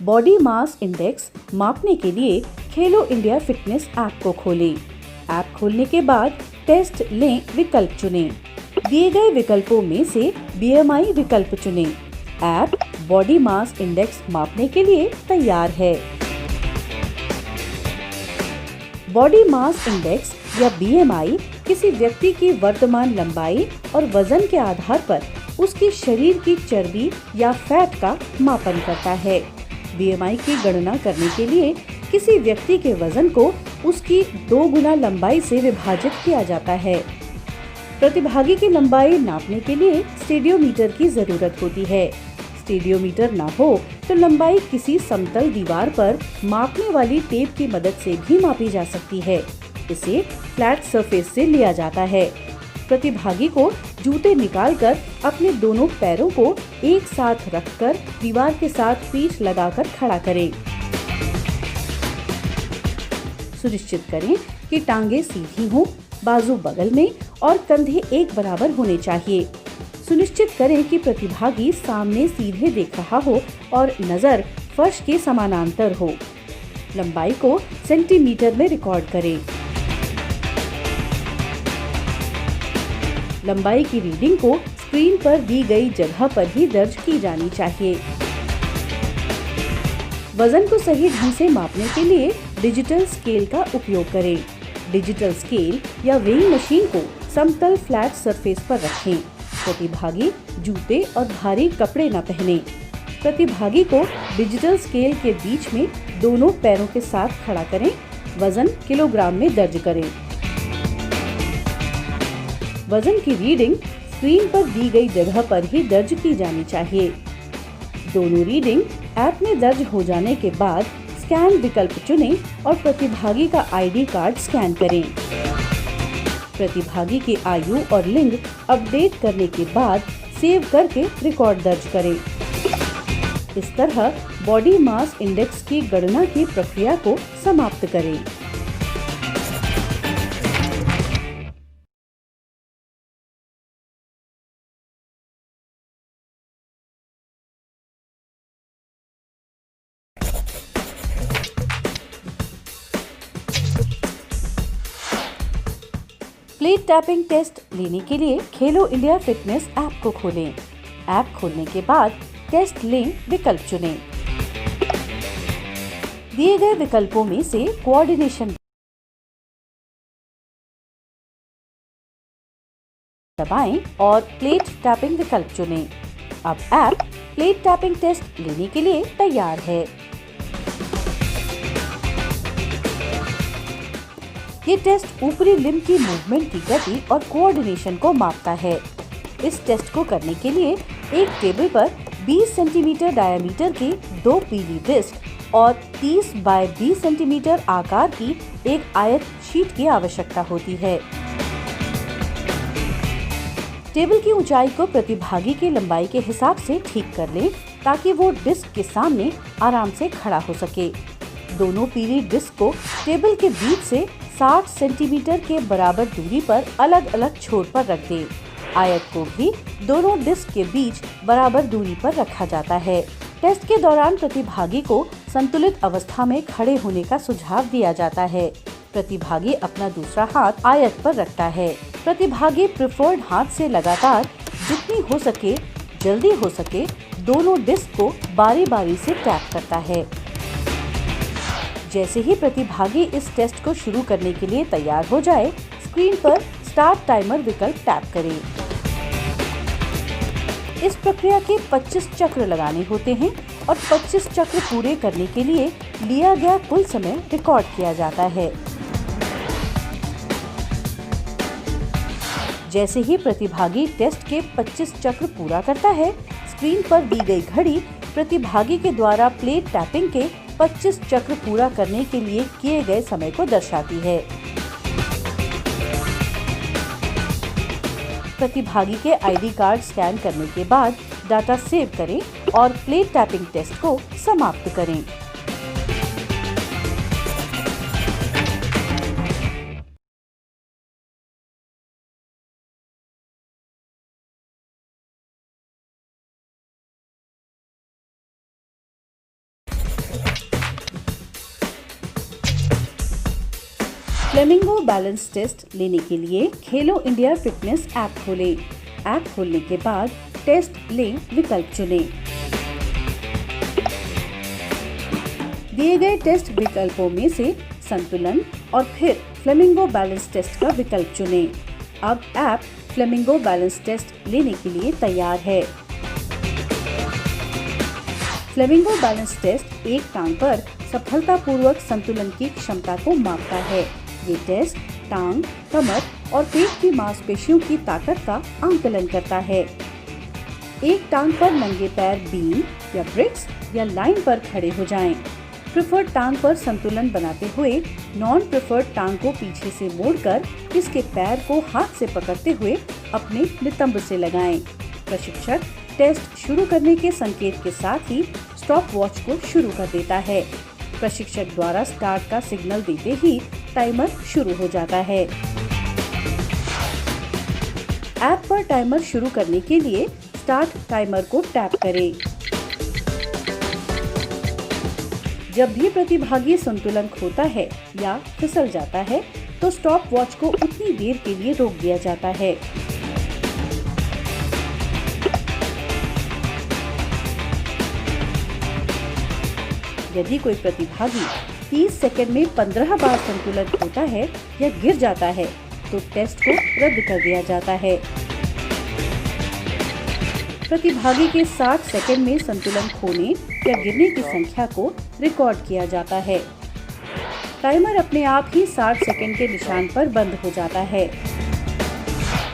Body mass index मापने के लिए खेलो इंडिया फिटनेस ऐप को खोलें। ऐप खोलने के बाद टेस्ट लें विकल्प चुनें। दिए गए विकल्पों में से बीएमआई विकल्प चुनें। ऐप बॉडी मास इंडेक्स मापने के लिए तैयार है। बॉडी मास इंडेक्स या बीएमआई किसी व्यक्ति की वर्तमान लंबाई और वजन के आधार पर उसकी शरीर की चर्बी या फैट का मापन करता है। बीएमआई की गणना करने के लिए किसी व्यक्ति के वजन को उसकी 2 गुना लंबाई से विभाजित किया जाता है। प्रतिभागी की लंबाई नापने के लिए स्टेडियोमीटर की जरूरत होती है। स्टेडियोमीटर ना हो तो लंबाई किसी समतल दीवार पर मापने वाली टेप की मदद से भी मापी जा सकती है। इसे फ्लैट सरफेस से लिया जाता है। प्रतिभागी को जूते निकालकर अपने दोनों पैरों को एक साथ रखकर दीवार के साथ पीठ लगाकर खड़ा करें। सुनिश्चित करें कि टांगे सीधी हों, बाजू बगल में और कंधे एक बराबर होने चाहिए। सुनिश्चित करें कि प्रतिभागी सामने सीधे देख रहा हो और नजर फर्श के समानांतर हो। लंबाई को सेंटीमीटर में रिकॉर्ड करें। लंबाई की रीडिंग को स्क्रीन पर दी गई जगह पर ही दर्ज की जानी चाहिए। वजन को सही ढंग से मापने के लिए डिजिटल स्केल का उपयोग करें। डिजिटल स्केल या वेइंग मशीन को समतल फ्लैट सरफेस पर रखें। प्रतिभागी जूते और भारी कपड़े न पहने। प्रतिभागी को डिजिटल स्केल के बीच में दोनों पैरों के साथ खड़ा करें। वजन किलोग्राम में दर्ज करें। वजन की रीडिंग स्क्रीन पर दी गई जगह पर ही दर्ज की जानी चाहिए। दोनों रीडिंग ऐप में दर्ज हो जाने के बाद स्कैन विकल्प चुनें और प्रतिभागी का आईडी कार्ड स्कैन करें। प्रतिभागी की आयु और लिंग अपडेट करने के बाद सेव करके रिकॉर्ड दर्ज करें। इस तरह बॉडी मास इंडेक्स की गणना की प्रक्रिया को समाप्त करें। प्लेट टैपिंग टेस्ट लेने के लिए खेलो इंडिया फिटनेस ऐप को खोलें। ऐप खोलने के बाद टेस्ट लें विकल्प चुनें। दिए गए विकल्पों में से कोऑर्डिनेशन दबाएं और प्लेट टैपिंग विकल्प चुनें। अब ऐप प्लेट टैपिंग टेस्ट लेने के लिए तैयार है। ये टेस्ट ऊपरी लिम्ब की मूवमेंट की गति और कोऑर्डिनेशन को मापता है। इस टेस्ट को करने के लिए एक टेबल पर 20 सेंटीमीटर डायमीटर की 2 पीली डिस्क और 30 बाय 20 सेंटीमीटर आकार की एक आयत शीट की आवश्यकता होती है। टेबल की ऊंचाई को प्रतिभागी की लंबाई के हिसाब से ठीक कर लें ताकि वो डिस्क के सामने आराम से खड़ा हो सके। दोनों पीली डिस्क को टेबल के बीच से 60 सेंटीमीटर के बराबर दूरी पर अलग अलग छोर पर रख दें। आयत को भी दोनों डिस्क के बीच बराबर दूरी पर रखा जाता है। टेस्ट के दौरान प्रतिभागी को संतुलित अवस्था में खड़े होने का सुझाव दिया जाता है। प्रतिभागी अपना दूसरा हाथ आयत पर रखता है। प्रतिभागी प्रेफर्ड हाथ से लगातार जितनी हो सके जल्दी हो सके दोनों डिस्क को बारी बारी से टैप करता है। जैसे ही प्रतिभागी इस टेस्ट को शुरू करने के लिए तैयार हो जाए, स्क्रीन पर स्टार्ट टाइमर विकल्प टैप करें। इस प्रक्रिया के 25 चक्र लगाने होते हैं और 25 चक्र पूरे करने के लिए लिया गया कुल समय रिकॉर्ड किया जाता है। जैसे ही प्रतिभागी टेस्ट के 25 चक्र पूरा करता है, स्क्रीन पर दी गई घड़ी प्रतिभागी के द्वारा प्लेट टैपिंग के 25 चक्र पूरा करने के लिए किए गए समय को दर्शाती है। प्रतिभागी के आईडी कार्ड स्कैन करने के बाद डाटा सेव करें और प्लेट टैपिंग टेस्ट को समाप्त करें। फ्लेमिंगो बैलेंस टेस्ट लेने के लिए खेलो इंडिया फिटनेस ऐप खोलें। ऐप खोलने के बाद टेस्ट लें विकल्प चुनें। दिए गए टेस्ट विकल्पों में से संतुलन और फिर फ्लेमिंगो बैलेंस टेस्ट का विकल्प चुनें। अब ऐप फ्लेमिंगो बैलेंस टेस्ट लेने के लिए तैयार है। फ्लेमिंगो बैलेंस टेस्ट एक टांग पर सफलतापूर्वक संतुलन की क्षमता को मापता है। ये टेस्ट टांग, कमर और पेट की मांसपेशियों की ताकत का आंकलन करता है। एक टांग पर नंगे पैर बीम या ब्रिक्स या लाइन पर खड़े हो जाएं। प्रेफर्ड टांग पर संतुलन बनाते हुए नॉन प्रेफर्ड टांग को पीछे से मोड़कर इसके पैर को हाथ से पकड़ते हुए अपने नितंब से लगाएं। प्रशिक्षक टेस्ट शुरू करने के संकेत के साथ ही स्टॉप वॉच को शुरू कर देता है। प्रशिक्षक द्वारा स्टार्ट का सिग्नल देते ही टाइमर शुरू हो जाता है। ऐप पर टाइमर शुरू करने के लिए स्टार्ट टाइमर को टैप करें। जब भी प्रतिभागी संतुलन खोता है या फिसल जाता है तो स्टॉप वॉच को उतनी देर के लिए रोक दिया जाता है। यदि कोई प्रतिभागी 30 सेकंड में 15 बार संतुलन खोता है या गिर जाता है तो टेस्ट को रद्द कर दिया जाता है। प्रतिभागी के 60 सेकंड में संतुलन खोने या गिरने की संख्या को रिकॉर्ड किया जाता है। टाइमर अपने आप ही 60 सेकंड के निशान पर बंद हो जाता है।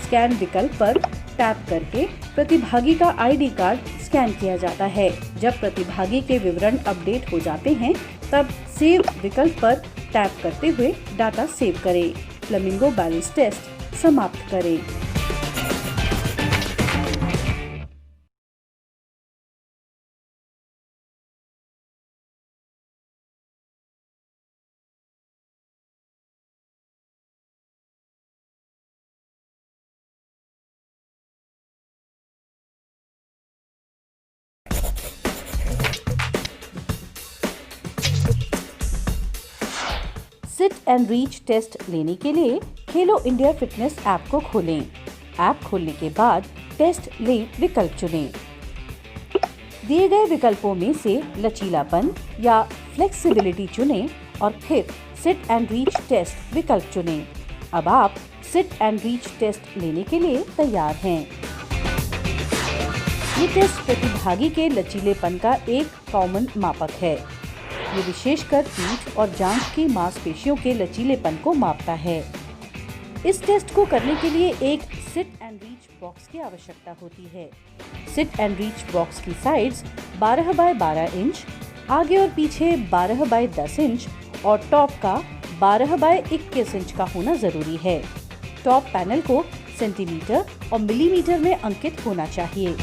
स्कैन विकल्प पर टैप करके प्रतिभागी का आईडी कार्ड स्कैन किया जाता है। जब प्रतिभागी के विवरण अपडेट हो जाते हैं तब सेव विकल्प पर टैप करते हुए डाटा सेव करें। फ्लेमिंगो बैलेंस टेस्ट समाप्त करें। सिट एंड रीच टेस्ट लेने के लिए खेलो इंडिया फिटनेस ऐप को खोलें। ऐप खोलने के बाद टेस्ट लें विकल्प चुनें। दिए गए विकल्पों में से लचीलापन या फ्लेक्सिबिलिटी चुनें और फिर सिट एंड रीच टेस्ट विकल्प चुनें। अब आप सिट एंड रीच टेस्ट लेने के लिए तैयार हैं। ये टेस्ट प्रतिभागी के लचीलेपन का एक कॉमन मापक है। ये विशेषकर पीठ और जांघ की मांसपेशियों के लचीलेपन को मापता है। इस टेस्ट को करने के लिए एक सिट एंड रीच बॉक्स की आवश्यकता होती है। सिट एंड रीच बॉक्स की साइड्स 12 बाय 12 इंच, आगे और पीछे 12 बाय 10 इंच और टॉप का 12 बाय 21 इंच का होना जरूरी है। टॉप पैनल को सेंटीमीटर और मिलीमीटर में अंकित होना चाहिए।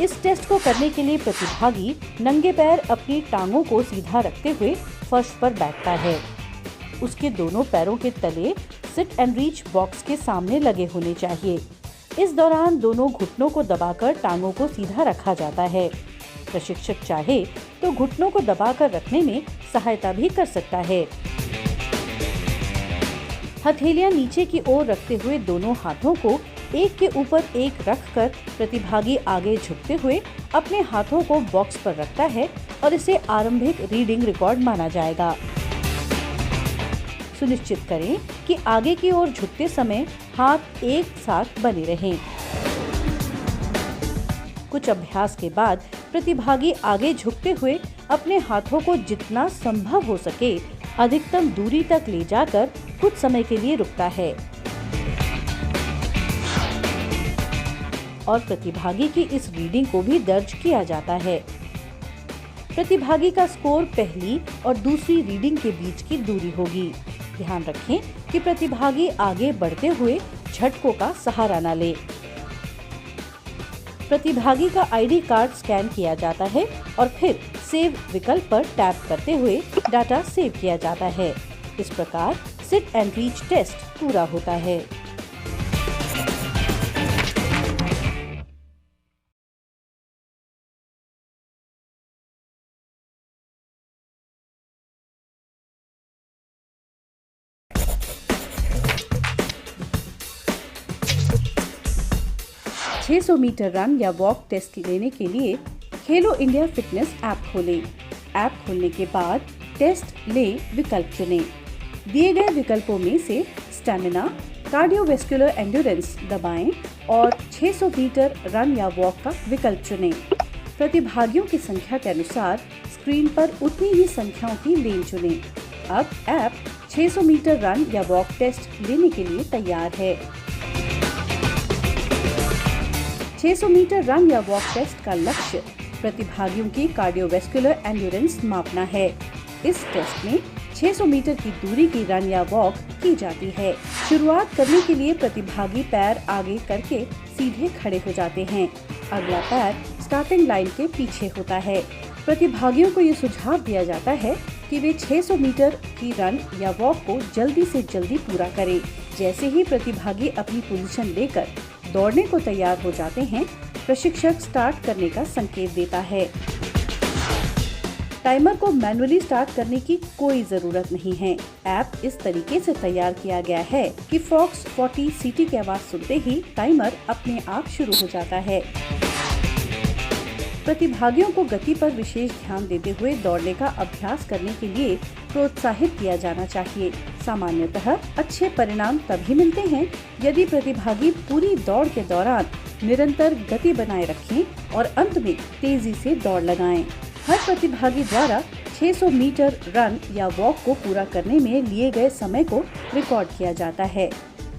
इस टेस्ट को करने के लिए प्रतिभागी नंगे पैर अपनी टांगों को सीधा रखते हुए फर्श पर बैठता है। उसके दोनों पैरों के तले सिट एंड रीच बॉक्स के सामने लगे होने चाहिए। इस दौरान दोनों घुटनों को दबाकर टांगों को सीधा रखा जाता है। प्रशिक्षक चाहे तो घुटनों को दबाकर रखने में सहायता भी कर सकता है। हथेलियां नीचे की ओर रखते हुए दोनों हाथों को एक के ऊपर एक रखकर प्रतिभागी आगे झुकते हुए अपने हाथों को बॉक्स पर रखता है और इसे आरंभिक रीडिंग रिकॉर्ड माना जाएगा। सुनिश्चित करें कि आगे की ओर झुकते समय हाथ एक साथ बने रहें। कुछ अभ्यास के बाद प्रतिभागी आगे झुकते हुए अपने हाथों को जितना संभव हो सके अधिकतम दूरी तक ले जाकर कुछ समय के लिए रुकता है और प्रतिभागी की इस रीडिंग को भी दर्ज किया जाता है। प्रतिभागी का स्कोर पहली और दूसरी रीडिंग के बीच की दूरी होगी। ध्यान रखें कि प्रतिभागी आगे बढ़ते हुए झटकों का सहारा न ले। प्रतिभागी का आईडी कार्ड स्कैन किया जाता है और फिर सेव विकल्प पर टैप करते हुए डाटा सेव किया जाता है। इस प्रकार सिट एंड रीच टेस्ट पूरा होता है। 600 मीटर रन या वॉक टेस्ट लेने के लिए खेलो इंडिया फिटनेस ऐप खोलें। ऐप खोलने के बाद टेस्ट ले विकल्प चुनें। दिए गए विकल्पों में से स्टैमिना, कार्डियोवैस्कुलर एंड्योरेंस दबाएं और 600 मीटर रन या वॉक का विकल्प चुनें। प्रतिभागियों की संख्या के अनुसार स्क्रीन पर उतनी ही संख्याओं की लेन चुनें। अब ऐप 600 मीटर रन या वॉक टेस्ट लेने के लिए तैयार है। 600 मीटर रन या वॉक टेस्ट का लक्ष्य प्रतिभागियों की कार्डियोवैस्कुलर एंड्योरेंस मापना है। इस टेस्ट में 600 मीटर की दूरी की रन या वॉक की जाती है। शुरुआत करने के लिए प्रतिभागी पैर आगे करके सीधे खड़े हो जाते हैं। अगला पैर स्टार्टिंग लाइन के पीछे होता है। प्रतिभागियों को ये सुझाव दिया जाता है कि वे 600 मीटर की रन या वॉक को जल्दी से जल्दी पूरा करें। जैसे ही प्रतिभागी अपनी पोजीशन लेकर दौड़ने को तैयार हो जाते हैं, प्रशिक्षक स्टार्ट करने का संकेत देता है। टाइमर को मैनुअली स्टार्ट करने की कोई जरूरत नहीं है। ऐप इस तरीके से तैयार किया गया है कि फॉक्स 40 सीटी की आवाज सुनते ही टाइमर अपने आप शुरू हो जाता है। प्रतिभागियों को गति पर विशेष ध्यान देते हुए दौड़ने का अभ्यास करने के लिए प्रोत्साहित किया जाना चाहिए। सामान्यतः अच्छे परिणाम तभी मिलते हैं यदि प्रतिभागी पूरी दौड़ के दौरान निरंतर गति बनाए रखें और अंत में तेजी से दौड़ लगाएं। हर प्रतिभागी द्वारा 600 मीटर रन या वॉक को पूरा करने में लिए गए समय को रिकॉर्ड किया जाता है।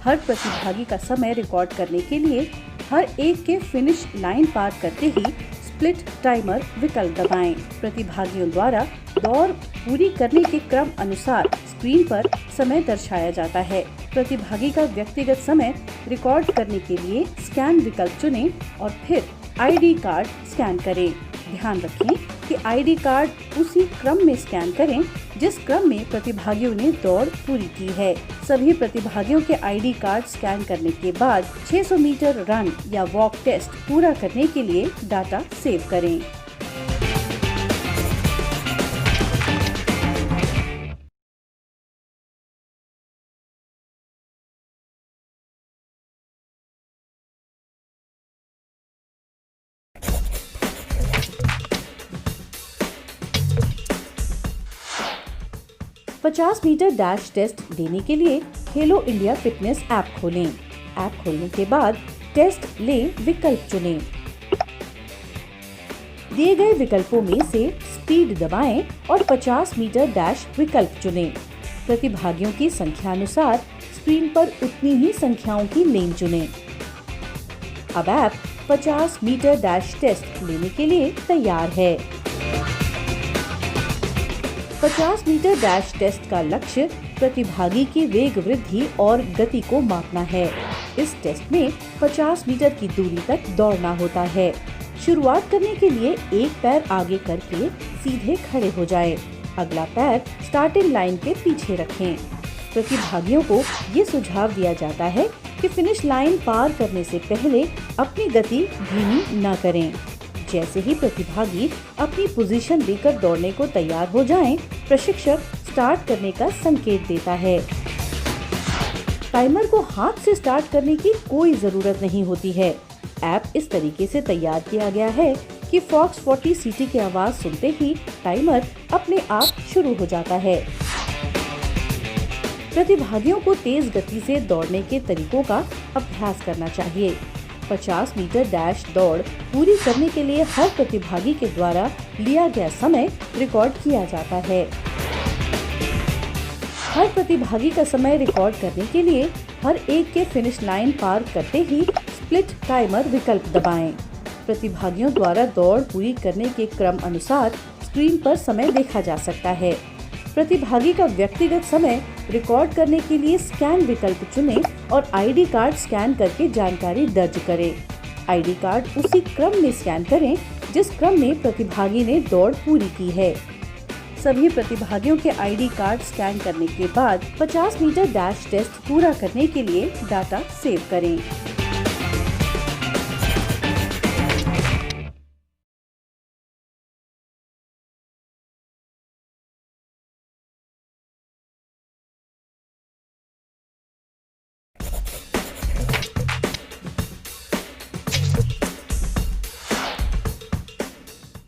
हर प्रतिभागी का समय रिकॉर्ड करने के लिए हर एक के फिनिश लाइन पार करते ही स्प्लिट टाइमर विकल्प दबाएं। प्रतिभागियों द्वारा दौड़ पूरी करने के क्रम अनुसार स्क्रीन पर समय दर्शाया जाता है। प्रतिभागी का व्यक्तिगत समय रिकॉर्ड करने के लिए स्कैन विकल्प चुनें और फिर आईडी कार्ड स्कैन करें। ध्यान रखें कि आईडी कार्ड उसी क्रम में स्कैन करें जिस क्रम में प्रतिभागियों ने दौड़ पूरी की है। सभी प्रतिभागियों के आईडी कार्ड स्कैन करने के बाद 600 मीटर रन या वॉक टेस्ट पूरा करने के लिए डाटा सेव करें। पचास मीटर डैश टेस्ट देने के लिए खेलो इंडिया फिटनेस ऐप खोलें। ऐप खोलने के बाद टेस्ट ले विकल्प चुनें। दिए गए विकल्पों में से स्पीड दबाएं और 50 मीटर डैश विकल्प चुनें। प्रतिभागियों की संख्या अनुसार स्क्रीन पर उतनी ही संख्याओं की लेन चुनें। अब ऐप 50 मीटर डैश टेस्ट लेने के लिए तैयार है। 50 मीटर डैश टेस्ट का लक्ष्य प्रतिभागी की वेग वृद्धि और गति को मापना है। इस टेस्ट में 50 मीटर की दूरी तक दौड़ना होता है। शुरुआत करने के लिए एक पैर आगे करके सीधे खड़े हो जाएं। अगला पैर स्टार्टिंग लाइन के पीछे रखें। प्रतिभागियों को ये सुझाव दिया जाता है कि फिनिश लाइन पार करने से पहले अपनी गति धीमी न करें। जैसे ही प्रतिभागी अपनी पोजीशन लेकर दौड़ने को तैयार हो जाएं, प्रशिक्षक स्टार्ट करने का संकेत देता है। टाइमर को हाथ से स्टार्ट करने की कोई जरूरत नहीं होती है। ऐप इस तरीके से तैयार किया गया है कि फॉक्स 40 सीटी की आवाज सुनते ही टाइमर अपने आप शुरू हो जाता है। प्रतिभागियों को तेज गति से दौड़ने के तरीकों का अभ्यास करना चाहिए। 50 मीटर डैश दौड़ पूरी करने के लिए हर प्रतिभागी के द्वारा लिया गया समय रिकॉर्ड किया जाता है। हर प्रतिभागी का समय रिकॉर्ड करने के लिए हर एक के फिनिश लाइन पार करते ही स्प्लिट टाइमर विकल्प दबाएं। प्रतिभागियों द्वारा दौड़ पूरी करने के क्रम अनुसार स्क्रीन पर समय देखा जा सकता है। प्रतिभागी का व्यक्तिगत समय रिकॉर्ड करने के लिए स्कैन विकल्प चुनें और आईडी कार्ड स्कैन करके जानकारी दर्ज करें। आईडी कार्ड उसी क्रम में स्कैन करें जिस क्रम में प्रतिभागी ने दौड़ पूरी की है। सभी प्रतिभागियों के आईडी कार्ड स्कैन करने के बाद 50 मीटर डैश टेस्ट पूरा करने के लिए डाटा सेव करें।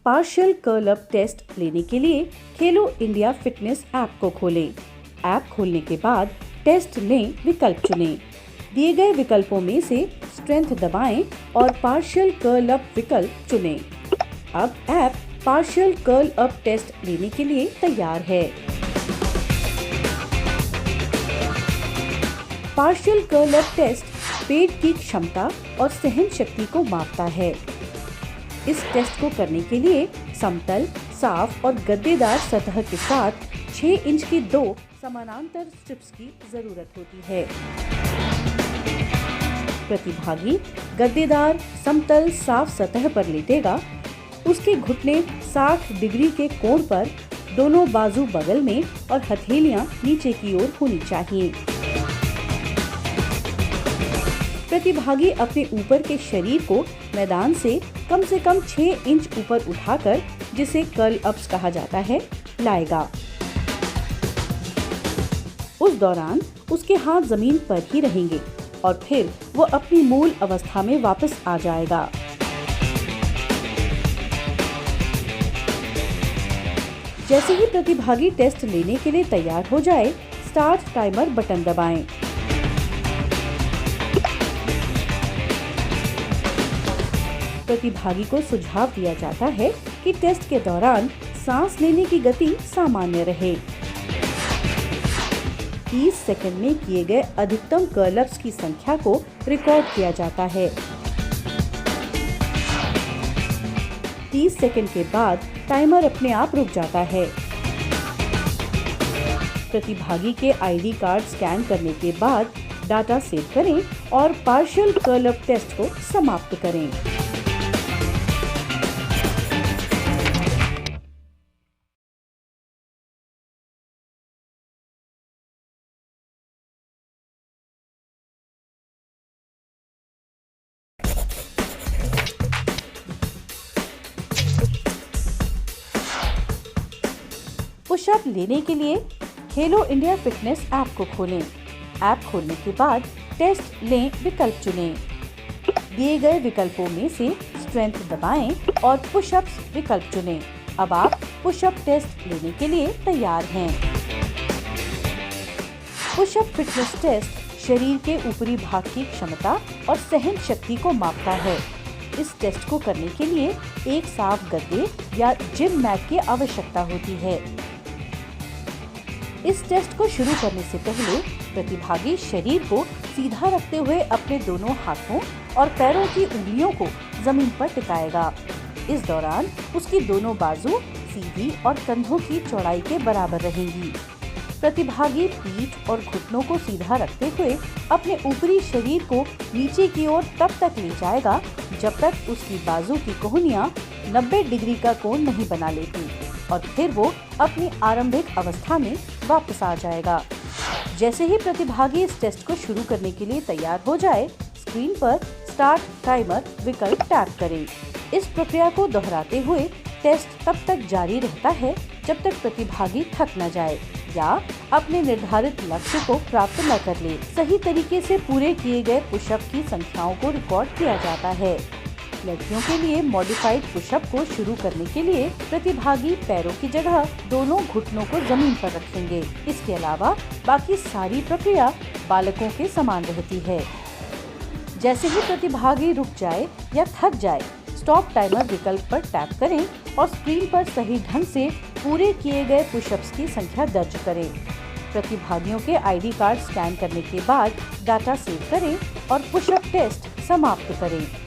पार्शियल कर्ल अप टेस्ट लेने के लिए खेलो इंडिया फिटनेस ऐप को खोलें। ऐप खोलने के बाद टेस्ट लें विकल्प चुनें। दिए गए विकल्पों में से स्ट्रेंथ दबाएं और पार्शियल कर्ल अप विकल्प चुनें। अब app partial curl up test लेने के लिए तैयार है। पार्शियल कर्ल अप टेस्ट पेट की क्षमता और सहन शक्ति को मापता है। इस टेस्ट को करने के लिए समतल, साफ और गद्देदार सतह के साथ 6 इंच की 2 समानांतर स्ट्रिप्स की जरूरत होती है। प्रतिभागी गद्देदार, समतल, साफ सतह पर लेटेगा। उसके घुटने 60 डिग्री के कोण पर, दोनों बाजू बगल में और हथेलियां नीचे की ओर होनी चाहिए। प्रतिभागी अपने ऊपर के शरीर को मैदान से कम 6 इंच ऊपर उठाकर, जिसे कर्ल अप्स कहा जाता है, लाएगा। उस दौरान उसके हाथ जमीन पर ही रहेंगे और फिर वो अपनी मूल अवस्था में वापस आ जाएगा। जैसे ही प्रतिभागी टेस्ट लेने के लिए तैयार हो जाए, स्टार्ट टाइमर बटन दबाएं। प्रतिभागी को सुझाव दिया जाता है कि टेस्ट के दौरान सांस लेने की गति सामान्य रहे। 30 सेकंड में किए गए अधिकतम कर्ल अप्स की संख्या को रिकॉर्ड किया जाता है। 30 सेकंड के बाद टाइमर अपने आप रुक जाता है। प्रतिभागी के आईडी कार्ड स्कैन करने के बाद डाटा सेव करें और पार्शियल कर्ल अप टेस्ट को समाप्त करें। पुशअप लेने के लिए खेलो इंडिया फिटनेस ऐप को खोलें। ऐप खोलने के बाद टेस्ट लें विकल्प चुनें। दिए गए विकल्पों में से स्ट्रेंथ दबाएं और पुशअप्स विकल्प चुनें। अब आप पुशअप टेस्ट लेने के लिए तैयार हैं। पुशअप फिटनेस टेस्ट शरीर के ऊपरी भाग की क्षमता और सहन शक्ति को मापता है। इस टेस्ट को करने के लिए एक साफ गद्दे या जिम मैट की आवश्यकता होती है। इस टेस्ट को शुरू करने से पहले प्रतिभागी शरीर को सीधा रखते हुए अपने दोनों हाथों और पैरों की उंगलियों को जमीन पर टिकाएगा। इस दौरान उसकी दोनों बाजू सीधी और कंधों की चौड़ाई के बराबर रहेंगी। प्रतिभागी पीठ और घुटनों को सीधा रखते हुए अपने ऊपरी शरीर को नीचे की ओर तब तक ले जाएगा जब तक उसकी बाजू की कोहनियां 90 डिग्री का कोण नहीं बना लेती और फिर वो अपनी आरंभिक अवस्था में वापस आ जाएगा। जैसे ही प्रतिभागी इस टेस्ट को शुरू करने के लिए तैयार हो जाए, स्क्रीन पर स्टार्ट टाइमर विकल्प टैप करें। इस प्रक्रिया को दोहराते हुए टेस्ट तब तक जारी रहता है जब तक प्रतिभागी थक न जाए या अपने निर्धारित लक्ष्य को प्राप्त न कर ले। सही तरीके से पूरे किए गए पुशअप की संख्याओं को रिकॉर्ड किया जाता है। लड़कियों के लिए मॉडिफाइड पुशअप को शुरू करने के लिए प्रतिभागी पैरों की जगह दोनों घुटनों को जमीन पर रखेंगे। इसके अलावा बाकी सारी प्रक्रिया बालकों के समान रहती है। जैसे ही प्रतिभागी रुक जाए या थक जाए, स्टॉप टाइमर विकल्प पर टैप करें और स्क्रीन पर सही ढंग से पूरे किए गए पुशअप्स की संख्या दर्ज करें। प्रतिभागियों के आईडी कार्ड स्कैन करने के बाद डाटा सेव करें और पुशअप टेस्ट समाप्त करें।